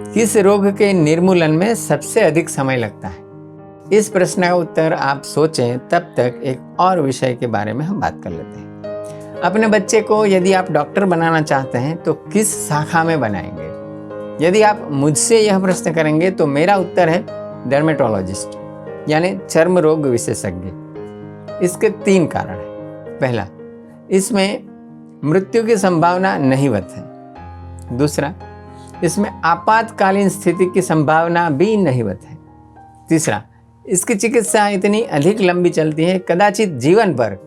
किस रोग के निर्मूलन में सबसे अधिक समय लगता है? इस प्रश्न का उत्तर आप सोचें, तब तक एक और विषय के बारे में हम बात कर लेते हैं। अपने बच्चे को यदि आप डॉक्टर बनाना चाहते हैं तो किस शाखा में बनाएंगे? यदि आप मुझसे यह प्रश्न करेंगे तो मेरा उत्तर है डर्मेटोलॉजिस्ट, यानी चर्म रोग विशेषज्ञ। इसके 3 कारण हैं। पहला, इसमें मृत्यु की संभावना नहीवत है। दूसरा, इसमें आपातकालीन स्थिति की संभावना भी नहीवत है। तीसरा, इसकी चिकित्सा इतनी अधिक लंबी चलती है, कदाचित जीवन पर।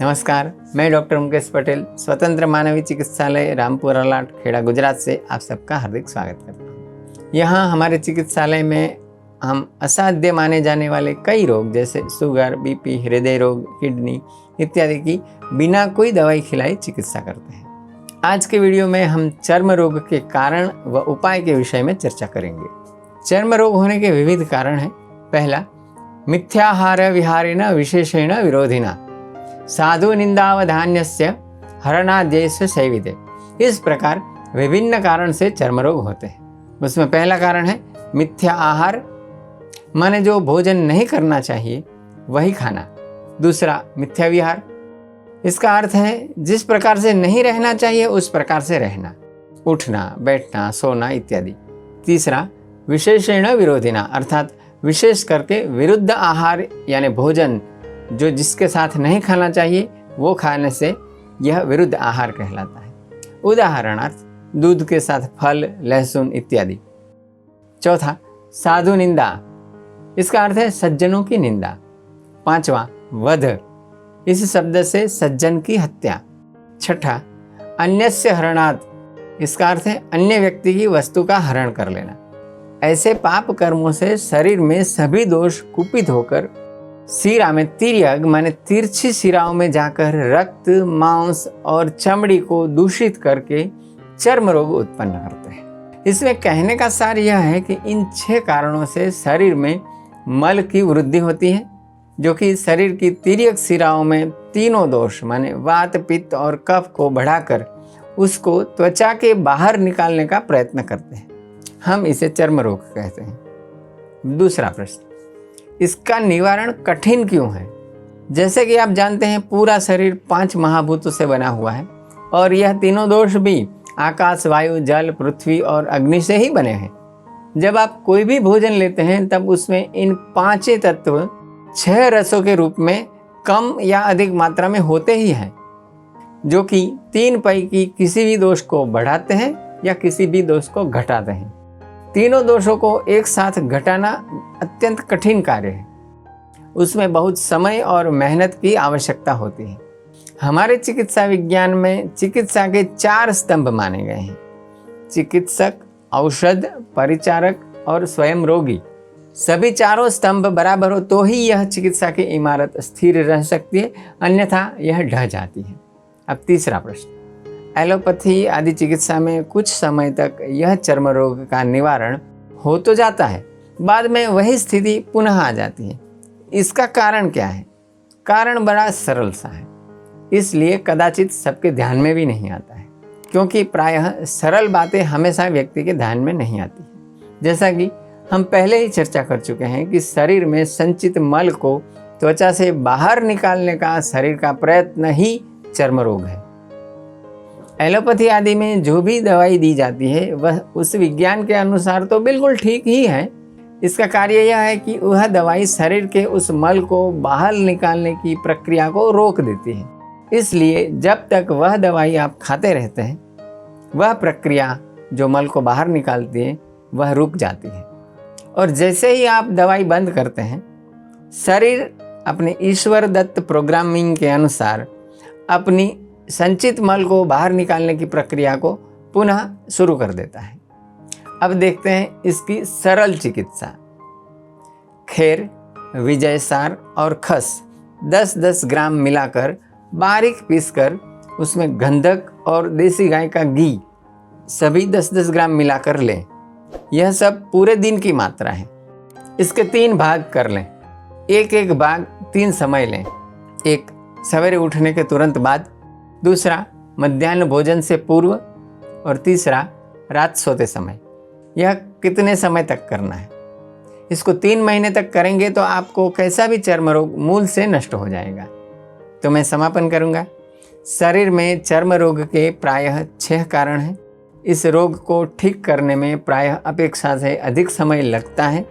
नमस्कार, मैं डॉक्टर मुकेश पटेल, स्वतंत्र मानवी चिकित्सालय रामपुर अलाट, खेड़ा, गुजरात से आप सबका हार्दिक स्वागत करता हूँ। यहाँ हमारे चिकित्सालय में हम असाध्य माने जाने वाले कई रोग जैसे शुगर, बीपी, हृदय रोग, किडनी इत्यादि की बिना कोई दवाई खिलाए चिकित्सा करते हैं। आज के वीडियो में हम चर्म रोग के कारण व उपाय के विषय में चर्चा करेंगे। चर्म रोग होने के विविध कारण हैं। पहला, मिथ्याहार विहारेण विशेषेण विरोधिना साधु निंदावधान्यस्य हरणाद्यस्य सेविते। इस प्रकार विभिन्न कारण से चर्म रोग होते हैं। उसमें पहला कारण है मिथ्या आहार, माने जो भोजन नहीं करना चाहिए वही खाना। दूसरा, मिथ्या विहार, इसका अर्थ है जिस प्रकार से नहीं रहना चाहिए उस प्रकार से रहना, उठना, बैठना, सोना इत्यादि। तीसरा, विशेषेण विरोधिना, अर्थात विशेष करके विरुद्ध आहार, यानी भोजन जो जिसके साथ नहीं खाना चाहिए वो खाने से यह विरुद्ध आहार कहलाता है। उदाहरणार्थ दूध के साथ फल, लहसुन इत्यादि। चौथा, साधु निंदा, इसका अर्थ है सज्जनों की निंदा। पांचवा, वध, इस शब्द से सज्जन की हत्या। छठा, अन्यस्य हरणात्, इसका अर्थ है अन्य व्यक्ति की वस्तु का हरण कर लेना। ऐसे पाप कर्मों से शरीर में सभी दोष कुपित होकर सिरा में तिर्यक माने तिरछी सिराओं में जाकर रक्त, मांस और चमड़ी को दूषित करके चर्म रोग उत्पन्न करते हैं। इसमें कहने का सार यह है कि इन 6 कारणों से शरीर में मल की वृद्धि होती है, जो कि शरीर की तिर्यक सिराओं में तीनों दोष माने वात, पित्त और कफ को बढ़ाकर उसको त्वचा के बाहर निकालने का प्रयत्न करते हैं। हम इसे चर्म रोग कहते हैं। दूसरा प्रश्न, इसका निवारण कठिन क्यों है? जैसे कि आप जानते हैं पूरा शरीर 5 महाभूतों से बना हुआ है और यह तीनों दोष भी आकाश, वायु, जल, पृथ्वी और अग्नि से ही बने हैं। जब आप कोई भी भोजन लेते हैं तब उसमें इन 5 तत्व 6 रसों के रूप में कम या अधिक मात्रा में होते ही हैं, जो कि 3 पैकी किसी भी दोष को बढ़ाते हैं या किसी भी दोष को घटाते हैं। तीनों दोषों को एक साथ घटाना अत्यंत कठिन कार्य है। उसमें बहुत समय और मेहनत की आवश्यकता होती है। हमारे चिकित्सा विज्ञान में चिकित्सा के 4 स्तंभ माने गए हैं: चिकित्सक, औषध, परिचारक और स्वयं रोगी। सभी चारों स्तंभ बराबर हो तो ही यह चिकित्सा की इमारत स्थिर रह सकती है, अन्यथा यह ढह जाती है। अब तीसरा प्रश्न, एलोपैथी आदि चिकित्सा में कुछ समय तक यह चर्म रोग का निवारण हो तो जाता है, बाद में वही स्थिति पुनः आ जाती है। इसका कारण क्या है? कारण बड़ा सरल सा है, इसलिए कदाचित सबके ध्यान में भी नहीं आता है, क्योंकि प्रायः सरल बातें हमेशा व्यक्ति के ध्यान में नहीं आती है। जैसा कि हम पहले ही चर्चा कर चुके हैं कि शरीर में संचित मल को त्वचा से बाहर निकालने का शरीर का प्रयत्न ही चर्म रोग है। एलोपैथी आदि में जो भी दवाई दी जाती है वह उस विज्ञान के अनुसार तो बिल्कुल ठीक ही है। इसका कार्य यह है कि वह दवाई शरीर के उस मल को बाहर निकालने की प्रक्रिया को रोक देती है। इसलिए जब तक वह दवाई आप खाते रहते हैं, वह प्रक्रिया जो मल को बाहर निकालती है वह रुक जाती है। और जैसे ही आप दवाई बंद करते हैं, शरीर अपने ईश्वर दत्त प्रोग्रामिंग के अनुसार अपनी संचित मल को बाहर निकालने की प्रक्रिया को पुनः शुरू कर देता है। अब देखते हैं इसकी सरल चिकित्सा। खेर, विजयसार और खस 10-10 ग्राम मिलाकर बारीक पीसकर उसमें गंधक और देसी गाय का घी सभी 10-10 ग्राम मिलाकर लें। यह सब पूरे दिन की मात्रा है। इसके 3 भाग कर लें। एक भाग 3 समय लें। एक, सवेरे उठने के तुरंत बाद। दूसरा, मध्याह्न भोजन से पूर्व। और तीसरा रात सोते समय। यह कितने समय तक करना है? इसको 3 महीने तक करेंगे तो आपको कैसा भी चर्म रोग मूल से नष्ट हो जाएगा। तो मैं समापन करूंगा। शरीर में चर्म रोग के प्रायः 6 कारण हैं। इस रोग को ठीक करने में प्रायः अपेक्षा से अधिक समय लगता है,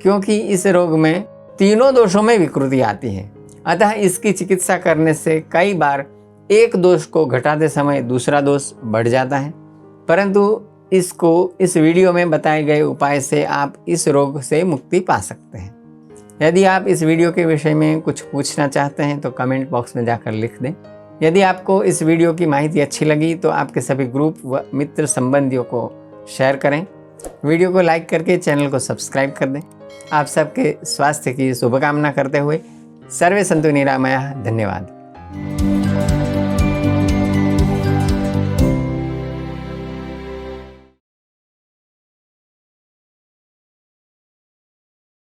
क्योंकि इस रोग में तीनों दोषों में विकृति आती है। अतः इसकी चिकित्सा करने से कई बार एक दोष को घटाते समय दूसरा दोष बढ़ जाता है, परंतु इस वीडियो में बताए गए उपाय से आप इस रोग से मुक्ति पा सकते हैं। यदि आप इस वीडियो के विषय में कुछ पूछना चाहते हैं तो कमेंट बॉक्स में जाकर लिख दें। यदि आपको इस वीडियो की माहिती अच्छी लगी तो आपके सभी ग्रुप व मित्र संबंधियों को शेयर करें। वीडियो को लाइक करके चैनल को सब्सक्राइब कर दें। आप सबके स्वास्थ्य की शुभकामना करते हुए सर्वे संतु निरामया। धन्यवाद।